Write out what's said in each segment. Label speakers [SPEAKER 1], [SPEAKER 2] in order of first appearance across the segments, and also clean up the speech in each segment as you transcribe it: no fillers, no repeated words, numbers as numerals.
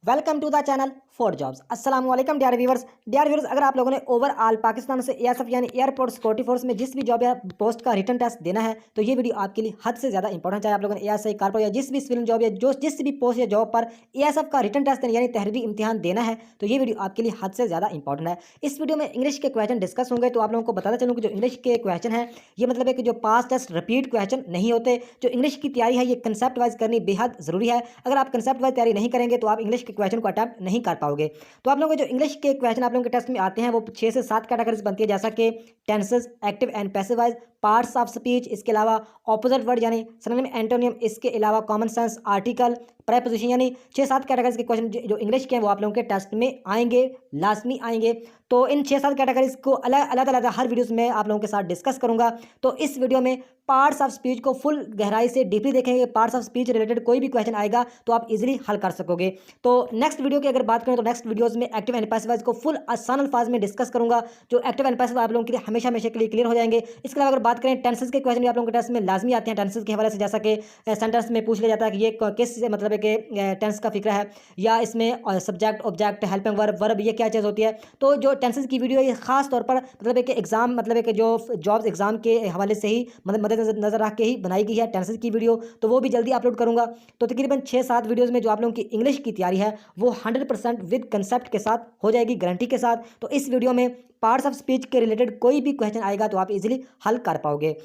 [SPEAKER 1] Welcome to the channel for jobs. अस्सलाम वालेकुम dear viewers, अगर आप लोगों ने ओवरऑल पाकिस्तान से एएसएफ यानी एयरपोर्ट सिक्योरिटी फोर्स में जिस भी जॉब या पोस्ट का रिटर्न टेस्ट देना है तो ये वीडियो आपके लिए हद से ज़्यादा इंपॉर्टेंट। चाहे आप लोगों ने एएसआई कारपोरेट या जिस भी सिविल जॉब या जो जिस भी पोस्ट या जॉब पर एएसएफ का रिटर्न टेस्ट यानी तहरीरी इम्तिहान देना है तो ये वीडियो आपके लिए हद से ज़्यादा इंपॉर्टेंट है। इस वीडियो में इंग्लिश के क्वेश्चन डिस्कस होंगे, तो आप लोगों को बताना चलूँ कि जो इंग्लिश के क्वेश्चन है ये मतलब है कि जो पास टेस्ट रिपीट क्वेश्चन नहीं होते। जो इंग्लिश की तैयारी है ये कंसेप्ट वाइज करनी बेहद ज़रूरी है। अगर आप कंसेप्ट वाइज तैयारी नहीं करेंगे तो आप इंग्लिश के क्वेश्चन को अटैम्प्ट नहीं कर पाओगे। तो आप लोगों को जो इंग्लिश के क्वेश्चन आप लोगों के टेस्ट में आते हैं वो 6 से 7 कैटेगरीज बनती है, जैसा कि tenses, active and passive voice, parts of speech, इसके अलावा ऑपोजिट वर्ड यानी सिनोनिम एंटोनिम, इसके अलावा कॉमन सेंस, आर्टिकल, प्रेपोजिशन, यानी 6-7 कैटेगरीज के क्वेश्चन जो इंग्लिश के हैं वो आप लोगों के टेस्ट में आएंगे, लाजमी आएंगे। तो इन 6-7 कैटेगरीज को अलग अलग हर वीडियोस में आप लोगों के साथ डिस्कस करूंगा। तो इस वीडियो में पार्ट्स ऑफ स्पीच को फुल गहराई से डीपली देखेंगे। पार्ट्स ऑफ स्पीच रिलेटेड कोई भी क्वेश्चन आएगा तो आप इजीली हल कर सकोगे। तो नेक्स्ट वीडियो की अगर बात करें तो नेक्स्ट वीडियोस में एक्टिव एंड पैसिव वॉइस को फुल आसान अल्फाज में डिस्कस करूंगा। जो एक्टिव एंड पैसिव आप लोगों के लिए हमेशा हमेशा के लिए क्लियर हो जाएंगे। इसके अलावा अगर बात करें टेंसेस के क्वेश्चन भी आप लोगों के टेस्ट में लाजमी आते हैं टेंसेस के हवाले से, जैसा कि सेंटेंस में पूछ लिया जाता है कि ये किस मतलब है कि टेंस का फिक्र है, या इसमें subject object helping verb verb ये क्या चीज़ होती है। तो जो टेंसेस की वीडियो है ये खास तौर पर मतलब है कि एग्जाम मतलब है कि जो जॉब्स एग्जाम के हवाले से ही मद्देनजर नजर रख के ही बनाई गई है टेंसेस की वीडियो, तो वो भी जल्दी अपलोड करूंगा। तो तकरीबन 6-7 वीडियोस में जो आप लोगों की इंग्लिश की तैयारी है वो 100% विद कंसेप्ट के साथ हो जाएगी, गारंटी के साथ। तो इस वीडियो में पार्ट्स ऑफ स्पीच के रिलेटेड कोई भी क्वेश्चन आएगा तो आप इजीली हल कर पाओगे।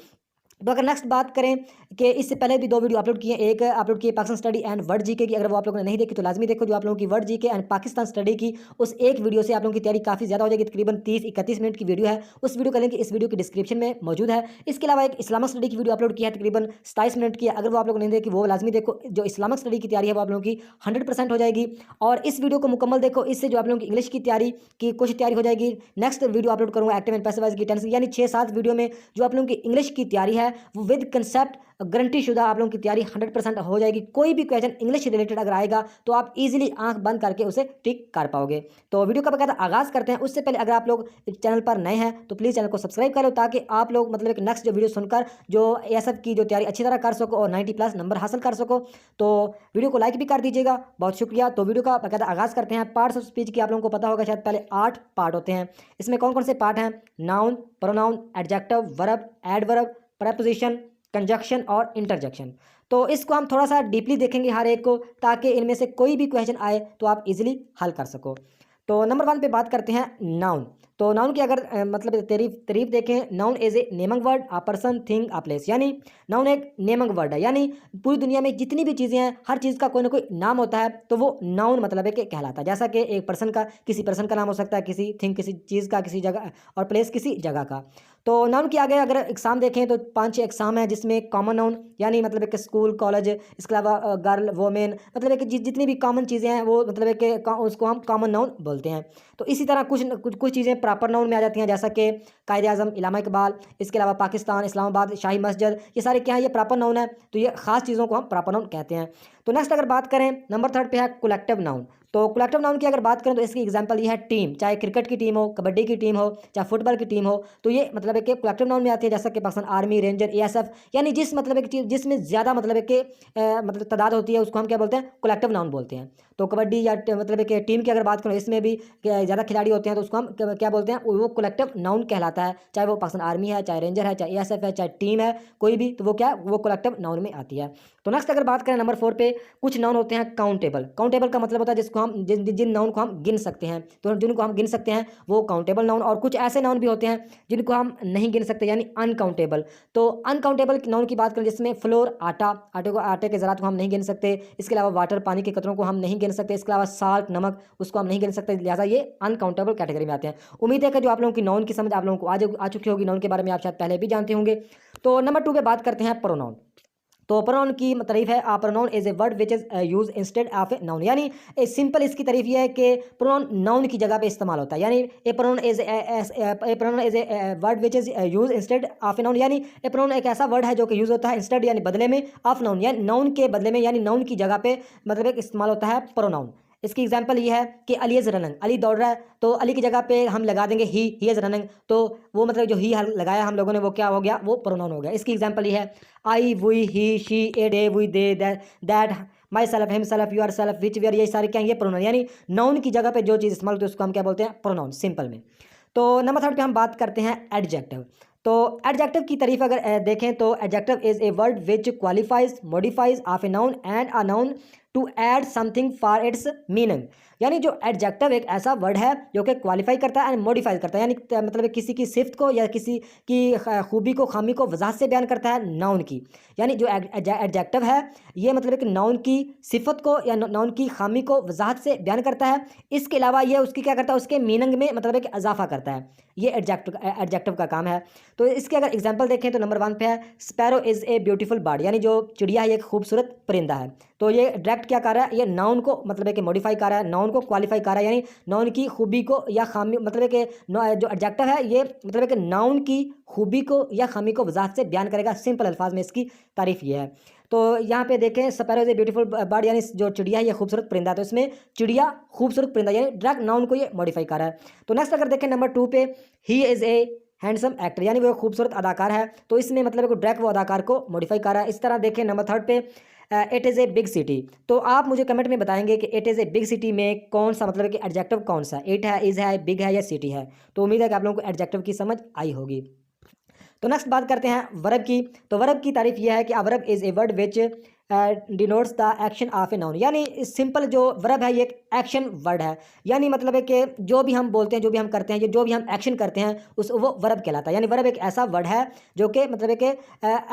[SPEAKER 1] तो अगर नेक्स्ट बात करें कि इससे पहले भी 2 वीडियो अपलोड किए, एक अपलोड किए Pakistan study and word GK की, अगर वो आप लोगों ने नहीं देखी तो लाजमी देखो। जो आप लोगों की word GK and Pakistan study की उस एक वीडियो से आप लोगों की तैयारी काफ़ी ज़्यादा हो जाएगी। तकरीबन 30-31 मिनट की वीडियो है, उस वीडियो का लिंक इस वीडियो की डिस्क्रिप्शन में मौजूद है। इसके अलावा एक इस्लामिक स्टडी की वीडियो अपलोड किया है, तकरीबन 27 मिनट की है, अगर वो आप लोग नहीं देखी वो लाजमी देखो। जो इस्लामिक स्टडी की तैयारी है वो आप लोगों की 100% हो जाएगी। और इस वीडियो को मुकम्मल देखो, इससे जो आप लोगों की इंग्लिश की तैयारी की कुछ तैयारी हो जाएगी। नेक्स्ट वीडियो अपलोड करूँगा एक्टिव एंड पैसिव वॉइस की टेंस, यानी 6-7 वीडियो में जो आप लोगों की इंग्लिश की तैयारी है वो विद कंसेप्ट गारंटी शुदा आप लोगों की तैयारी 100% हो जाएगी। कोई भी क्वेश्चन इंग्लिश रिलेटेड अगर आएगा तो आप इजीली आंख बंद करके उसे टिक कर पाओगे। तो वीडियो का बकायदा आगाज करते हैं। उससे पहले अगर आप लोग चैनल पर नए हैं तो प्लीज़ चैनल को सब्सक्राइब करो, ताकि आप लोग मतलब एक नेक्स्ट जो वीडियो सुनकर जो एएसएफ की जो तैयारी अच्छी तरह कर सको और 90+ नंबर हासिल कर सको। तो वीडियो को लाइक भी कर दीजिएगा, बहुत शुक्रिया। तो वीडियो का बकायदा आगाज करते हैं। पार्ट्स ऑफ स्पीच की आप लोगों को पता होगा शायद पहले 8 पार्ट होते हैं। इसमें कौन कौन से पार्ट हैं? Noun, pronoun, adjective, verb, adverb, preposition, conjunction और इंटरजेक्शन। तो इसको हम थोड़ा सा डीपली देखेंगे हर एक को, ताकि इनमें से कोई भी क्वेश्चन आए तो आप इजीली हल कर सको। तो नंबर 1 पे बात करते हैं नाउन। तो नाउन की अगर मतलब तारीफ देखें, noun is a naming word, a person, thing, a place, यानी नाउन एक नेमंग वर्ड है, यानी पूरी दुनिया में जितनी भी चीज़ें हैं हर चीज़ का कोई ना कोई नाम होता है, तो वो नाउन मतलब है कि कहलाता है। जैसा कि एक पर्सन का किसी पर्सन का नाम हो सकता है, किसी थिंग किसी चीज़ का किसी जगह, और प्लेस किसी जगह का। तो नाउन के आगे अगर एग्जाम देखें तो 5-6 एग्जाम है, जिसमें कॉमन नाउन यानी मतलब है कि स्कूल, कॉलेज, इसके अलावा गर्ल, वोमेन, मतलब है कि जितनी भी कॉमन चीज़ें हैं वो मतलब है कि उसको हम कॉमन नाउन बोलते हैं। तो इसी तरह कुछ चीज़ें प्रॉपर नाउन में आ जाती हैं, जैसा कि कायदे आज़म, इलामा इकबाल, इसके अलावा पाकिस्तान, इस्लामाबाद, शाही मस्जिद, ये सारे क्या है, ये प्रॉपर नाउन है। तो ये खास चीज़ों को हम प्रॉपर नाउन कहते हैं। तो नेक्स्ट अगर बात करें नंबर 3 पे है कलेक्टिव नाउन। तो कलेक्टिव नाउन की अगर बात करें तो इसकी एग्जांपल ये है टीम, चाहे क्रिकेट की टीम हो, कबड्डी की टीम हो, चाहे फुटबॉल की टीम हो, तो ये मतलब है कि कलेक्टिव नाउन में आती है। जैसा कि पाकिस्तान आर्मी, रेंजर, एएसएफ, यानी जिस मतलब है कि जिसमें ज़्यादा मतलब है कि मतलब तादाद होती है उसको हम क्या बोलते हैं? कलेक्टिव नाउन बोलते हैं। तो कबड्डी या मतलब है कि टीम की अगर बात करें इसमें भी ज़्यादा खिलाड़ी होते हैं तो उसको हम क्या बोलते हैं? वो कलेक्टिव नाउन कहलाता है। चाहे वो पाकिस्तान आर्मी है, चाहे रेंजर है, चाहे एएसएफ है, चाहे टीम है कोई भी, तो वो क्या वो कलेक्टिव नाउन में आती है। तो नेक्स्ट अगर बात करें नंबर 4 पे, कुछ नाउन होते हैं काउंटेबल। काउंटेबल का मतलब होता है जिसको हम जिन नाउन को हम गिन सकते हैं, तो जिनको हम गिन सकते हैं वो काउंटेबल नाउन। और कुछ ऐसे नाउन भी होते हैं जिनको हम नहीं गिन सकते, यानी अनकाउंटेबल। तो अनकाउंटेबल नाउन की बात करें जिसमें फ्लोर, आटे के ज़रात को हम नहीं गिन सकते। इसके अलावा वाटर, पानी के कतरों को हम नहीं गिन सकते। इसके अलावा साल्ट, नमक, उसको हम नहीं गिन सकते। लिहाजा ये अनकाउंटेबल कैटेगरी में आते हैं। उम्मीद है कि जो आप लोगों की नाउन की समझ आप लोगों को आ चुकी होगी, नाउन के बारे में आप शायद पहले भी जानते होंगे। तो नंबर 2 पे बात करते हैं प्रोनाउन। तो प्रोनाउन की तारीफ है, a pronoun is a word which is use instead of a noun, यानी सिंपल इसकी तारीफ ये है कि प्रोनाउन नाउन की जगह पे इस्तेमाल होता है। यानी a pronoun is a word which is use instead of a noun, यानी ए प्रोनाउन एक ऐसा वर्ड है जो कि यूज होता है इंस्टेड यानी बदले में, ऑफ नाउन यानी नाउन के बदले में, यानी नाउन की जगह पे मतलब एक इस्तेमाल होता है प्रोनाउन। इसकी एग्जांपल ये है कि अली इज़ रनिंग, अली दौड़ रहा है, तो अली की जगह पे हम लगा देंगे ही इज़ रनिंग, तो वो मतलब जो ही लगाया हम लोगों ने वो क्या हो गया? वो प्रोनाउन हो गया। इसकी एग्जांपल ये है I, we, he, she, it, they, we, they, that, myself, himself, yourself, which, where, ये सारे क्या है, ये प्रोनाउन, यानी नाउन की जगह पे जो चीज़ इस्तेमाल होती है उसको हम क्या बोलते हैं, प्रोनाउन, सिंपल में। तो नंबर थर्ड पे हम बात करते हैं एडजेक्टिव। तो एडजेक्टिव की तारीफ अगर देखें तो adjective is a word which qualifies modifies of a noun and a noun to add something for its meaning. यानी जो एडजेक्टिव एक ऐसा वर्ड है जो कि क्वालिफाई करता है एंड मॉडिफाई करता है, यानी मतलब किसी की सिफ्त को या किसी की खूबी को, खामी को वजाहत से बयान करता है नाउन की। यानी जो एडजेक्टिव है ये मतलब कि नाउन की सिफत को या नाउन की खामी को वजाहत से बयान करता है। इसके अलावा ये उसकी क्या करता है, उसके मीनिंग में मतलब कि इजाफा करता है। ये एडजेक्टिव का काम है। तो इसके अगर एग्जांपल देखें तो नंबर 1 पे है sparrow is a beautiful bird, यानी जो चिड़िया है ये एक खूबसूरत परिंदा है। तो ये डायरेक्ट क्या कर रहा है, ये नाउन को मतलब है कि मॉडिफाई कर रहा है, नाउन को क्वालिफाई कर रहा है, यानी नाउन की खूबी को या खामी, मतलब कि जो एडजेक्टिव है ये मतलब है कि नाउन की खूबी को या खामी को वजाहत से बयान करेगा। सिंपल अल्फाज में इसकी तारीफ ये है। तो यहाँ पे देखें sparrow is a beautiful bird, यानी जो चिड़िया है ये खूबसूरत परिंदा है। तो इसमें चिड़िया खूबसूरत परिंदा, यानी डायरेक्ट नाउन को ये मॉडिफाई कर रहा है। तो नेक्स्ट अगर देखें नंबर 2 पे he is a handsome actor, यानी वो खूबसूरत अदाकार है। तो इसमें मतलब कि डायरेक्ट वो अदाकार को मॉडिफाई कर रहा है। इस तरह देखें नंबर 3 पे it is a big city. तो आप मुझे कमेंट में बताएंगे कि it is a big city में कौन सा मतलब कि एडजेक्टिव कौन सा, इट है, इज़ है, बिग है या सिटी है। तो उम्मीद है कि आप लोगों को एडजेक्टिव की समझ आई होगी। तो नेक्स्ट बात करते हैं वर्ब की। तो वर्ब की तारीफ यह है कि verb is a word which denotes the action of a noun, यानी सिंपल जो वर्ब है ये एक एक्शन वर्ड है। यानी मतलब है कि जो भी हम बोलते हैं, जो भी हम करते हैं, जो भी हम एक्शन करते हैं उस वो वर्ब कहलाता है। यानी वर्ब एक ऐसा वर्ड है जो कि मतलब है कि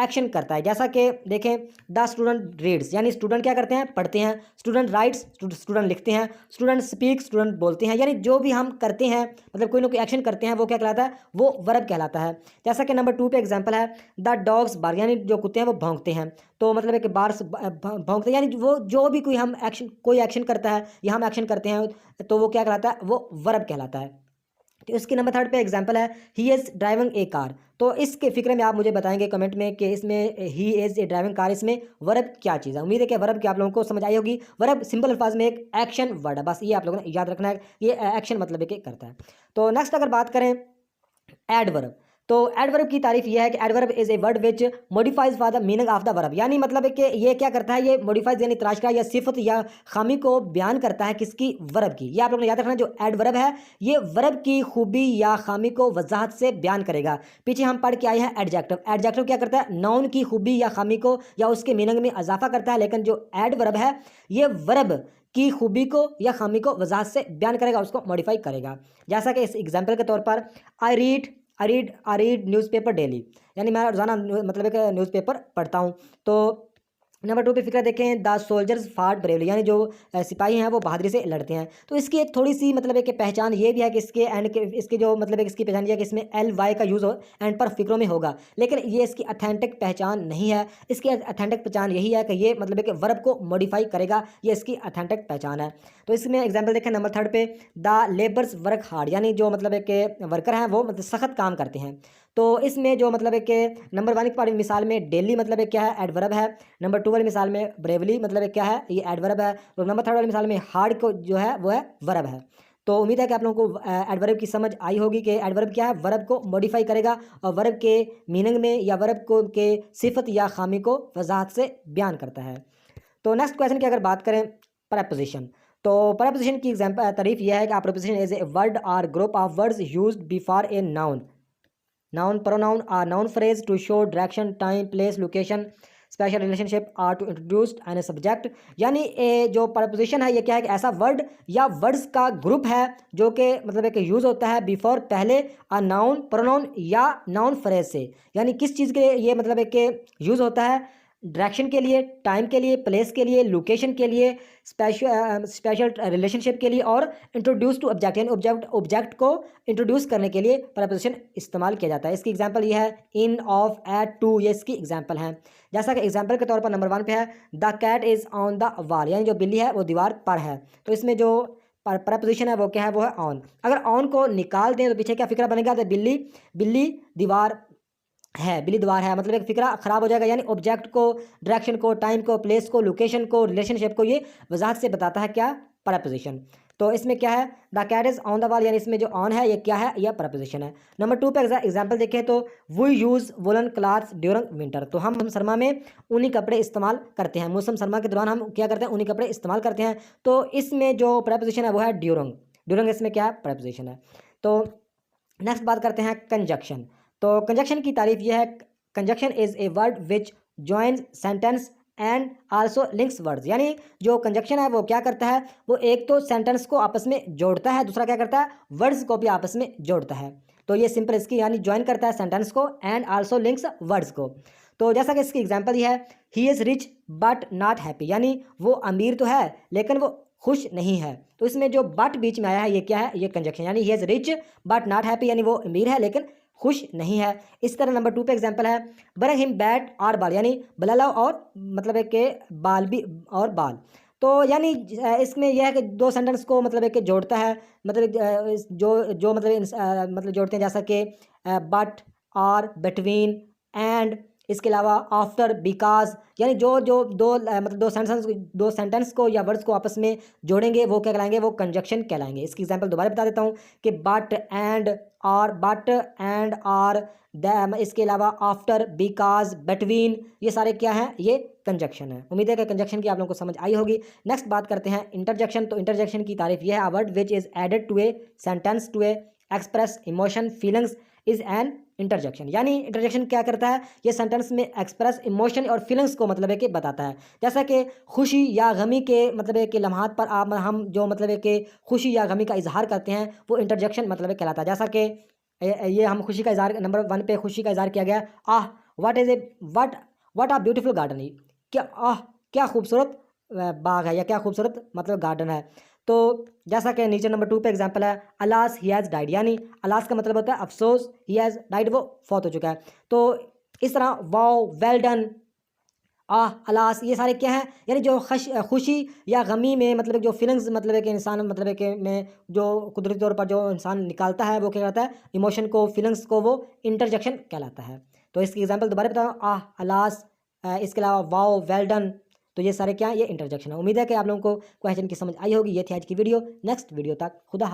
[SPEAKER 1] एक्शन करता है। जैसा कि देखें द स्टूडेंट रीड्स, यानी स्टूडेंट क्या करते हैं, पढ़ते हैं। स्टूडेंट राइट्स, स्टूडेंट लिखते हैं। स्टूडेंट स्पीक, स्टूडेंट बोलते हैं। यानी जो भी हम करते हैं मतलब कोई ना कोई एक्शन करते हैं वो क्या कहलाता है, वो वर्ब कहलाता है। जैसा कि नंबर 2 पे एग्जाम्पल है द डॉग्स बार, यानी जो कुत्ते हैं वो भौंकते हैं। तो मतलब है कि बार भौंकते, यानी वो जो भी कोई हम एक्शन, कोई एक्शन करता है या हम एक्शन करते हैं तो वो क्या कहलाता है, वो वर्ब कहलाता है। तो इसके नंबर 3 पे एग्जांपल है he is driving A car. तो इसके फिक्र में आप मुझे बताएंगे कमेंट में कि इसमें he is a driving car, इसमें वर्ब क्या चीज़ है। उम्मीद है कि वर्ब की आप लोगों को समझ आई होगी। वर्ब सिंपल अल्फाज में एक एक्शन वर्ड है, बस ये आप लोगों ने याद रखना है, ये एक्शन मतलब है कि करता है। तो नेक्स्ट अगर बात करें एडवर्ब, तो एडवर्ब की तारीफ यह है कि adverb is a word which modifies for the meaning of the verb, यानी मतलब है कि ये क्या करता है, ये मॉडिफाइज यानी तराश का या सिफत या खामी को बयान करता है किसकी, वर्ब की। ये आप लोगों ने याद रखना, जो एडवर्ब है ये वर्ब की खूबी या खामी को वजाहत से बयान करेगा। पीछे हम पढ़ के आए हैं एडजेक्टिव। एडजेक्टिव क्या करता है, नाउन की खूबी या खामी को या उसके मीनिंग में इजाफा करता है। लेकिन जो एडवर्ब है ये वर्ब की खूबी को या खामी को वजाहत से बयान करेगा, उसको मॉडिफाई करेगा। जैसा कि इस एग्जाम्पल के तौर पर आई रीड न्यूज़पेपर डेली, यानी मैं रोज़ाना मतलब एक न्यूज़पेपर पढ़ता हूँ। तो नंबर 2 पे फिक्र देखें द सोल्जर्स फाट ब्रेवली, यानी जो सिपाही हैं वो बहादुरी से लड़ते हैं। तो इसकी एक थोड़ी सी मतलब एक पहचान ये भी है कि इसके एंड के इसके जो मतलब एक इसकी पहचान ये है कि इसमें एल वाई का यूज़ हो एंड पर फिक्रों में होगा, लेकिन ये इसकी अथेंटिक पहचान नहीं है। इसकी अथेंटिक पहचान यही है कि ये मतलब एक वर्ब को मॉडिफाई करेगा, ये इसकी अथेंटिक पहचान है। तो इसमें एग्जाम्पल देखें नंबर 3 पे द लेबर्स वर्क हार्ड, यानी जो मतलब एक वर्कर हैं वो मतलब सख्त काम करते हैं। तो इसमें जो मतलब एक नंबर 1 की मिसाल में डेली मतलब एक क्या है, एडवर्ब है। नंबर 2 वाली मिसाल में ब्रेवली मतलब एक क्या है, ये एडवर्ब है। तो नंबर 3 वाली मिसाल में हार्ड को जो है वो है वर्ब है। तो उम्मीद है कि आप लोगों को एडवर्ब की समझ आई होगी कि एडवर्ब क्या है, वर्ब को मॉडिफाई करेगा और वर्ब के मीनिंग में या वर्ब को के सिफत या खामी को वजाहत से बयान करता है। तो नेक्स्ट क्वेश्चन की अगर बात करें प्रपोजिशन, तो प्रपोजिशन की एग्जाम्पल तारीफ यह है कि प्रपोजिशन इज ए वर्ड और group of words used before a noun, noun pronoun और noun phrase to show direction, time, place, location, special relationship or to introduce and a subject. यानी जो preposition है ये क्या है कि ऐसा वर्ड या वर्ड्स का ग्रुप है जो कि मतलब एक यूज़ होता है बिफोर, पहले, आ नाउन प्रोनाउन या नाउन फ्रेज से। यानी किस चीज़ के लिए ये मतलब एक यूज़ होता है, डायरेक्शन के लिए, टाइम के लिए, प्लेस के लिए, लोकेशन के लिए, स्पेशल रिलेशनशिप के लिए और इंट्रोड्यूस टू ऑब्जेक्ट, यानी ऑब्जेक्ट को इंट्रोड्यूस करने के लिए प्रपोजिशन इस्तेमाल किया जाता है। इसकी एग्जांपल ये है इन, ऑफ, एट, टू, ये इसकी एग्जांपल हैं। जैसा कि एग्जांपल के तौर पर नंबर 1 पे है the cat is on the wall, यानी जो बिल्ली है वो दीवार पर है। तो इसमें जो प्रपोजिशन है वो क्या है, वो है ऑन। अगर ऑन को निकाल दें तो पीछे क्या फिक्रा बनेगा, तो बिल्ली दीवार है, बिल्ली दीवार है, मतलब एक फिक्रा ख़राब हो जाएगा। यानी ऑब्जेक्ट को, डायरेक्शन को, टाइम को, प्लेस को, लोकेशन को, रिलेशनशिप को ये वजाहत से बताता है क्या, प्रपोजिशन। तो इसमें क्या है, the cat is on the wall, यानी इसमें जो ऑन है ये क्या है, यह प्रपोजिशन है। नंबर 2 पे एग्जाम्पल देखें तो we use woollen clothes during winter, तो हम सरमा में ऊनी कपड़े इस्तेमाल करते हैं, मौसम सरमा के दौरान हम क्या करते हैं, ऊनी कपड़े इस्तेमाल करते हैं। तो इसमें जो प्रपोजिशन है वो है ड्यूरिंग, ड्यूरिंग इसमें क्या है, प्रपोजिशन है। तो नेक्स्ट बात करते हैं कंजक्शन। तो कंजक्शन की तारीफ यह है, conjunction is a word which joins sentence and also links words, यानी जो कंजक्शन है वो क्या करता है, वो एक तो सेंटेंस को आपस में जोड़ता है, दूसरा क्या करता है, वर्ड्स को भी आपस में जोड़ता है। तो ये सिंपल इसकी यानी ज्वाइन करता है सेंटेंस को एंड आल्सो लिंक्स वर्ड्स को। तो जैसा कि इसकी एग्जांपल ये है, he is rich but not happy, यानी वो अमीर तो है लेकिन वो खुश नहीं है। तो इसमें जो बट बीच में आया है ये क्या है, ये कंजक्शन, यानी he is rich but not happy, यानी वो अमीर है लेकिन खुश नहीं है। इस तरह नंबर 2 पे एग्जांपल है, ब्रिंग हिम बैट और बाल, यानी बुला लाओ और मतलब है कि बाल भी और बाल। तो यानी इसमें यह है कि दो सेंटेंस को मतलब है कि जोड़ता है, मतलब जो मतलब जोड़ते हैं, जैसा कि बट और बिटवीन एंड, इसके अलावा आफ्टर बिकॉज, यानी जो जो मतलब दो सेंटेंस को या वर्ड्स को आपस में जोड़ेंगे वो क्या कहलाएंगे, वो कंजक्शन कहलाएंगे। इसकी एग्जांपल दोबारा बता देता हूँ कि बट एंड और इसके अलावा आफ्टर बिकॉज बिटवीन, ये सारे क्या हैं, ये कंजक्शन है। उम्मीद है कि कंजक्शन की आप लोगों को समझ आई होगी। नेक्स्ट बात करते हैं इंटरजेक्शन। तो इंटरजेक्शन की तारीफ यह है, a word which is added to a sentence to a express emotion feelings is an interjection, यानी इंटरजेक्शन क्या करता है, ये सेंटेंस में एक्सप्रेस इमोशन और फीलिंग्स को मतलब है कि बताता है। जैसा कि खुशी या गमी के मतलब है कि लम्हात पर हम जो मतलब है कि खुशी या गमी का इजहार करते हैं वो इंटरजेक्शन मतलब है कहलाता है। जैसा कि ये हम खुशी का इजहार, नंबर 1 पे खुशी का इजहार किया गया, ah what is a what a beautiful garden, क्या आह क्या खूबसूरत बाग है या क्या खूबसूरत मतलब गार्डन है। तो जैसा कि नीचे नंबर 2 पे एग्जांपल है, अलास ही हैज़ डाइड, यानी अलास का मतलब होता है अफसोस, ही हैज़ डाइड वो फौत हो चुका है। तो इस तरह वाओ, वेल डन, आह, अलास, ये सारे क्या हैं, यानी जो खुशी या गमी में मतलब जो फीलिंग्स मतलब है कि इंसान मतलब है कि में जो कुदरती तौर पर जो इंसान निकालता है वो क्या कहलाता है, इमोशन को, फीलिंग्स को, वो इंटरजेक्शन कहलाता है। तो इसकी एग्जांपल दोबारा बताऊँ, आह, अलास, इसके अलावा वाओ, वेल डन, तो ये सारे क्या, ये इंटरजेक्शन है। उम्मीद है कि आप लोगों को क्वेश्चन की समझ आई होगी। ये थी आज की वीडियो। नेक्स्ट वीडियो तक खुदा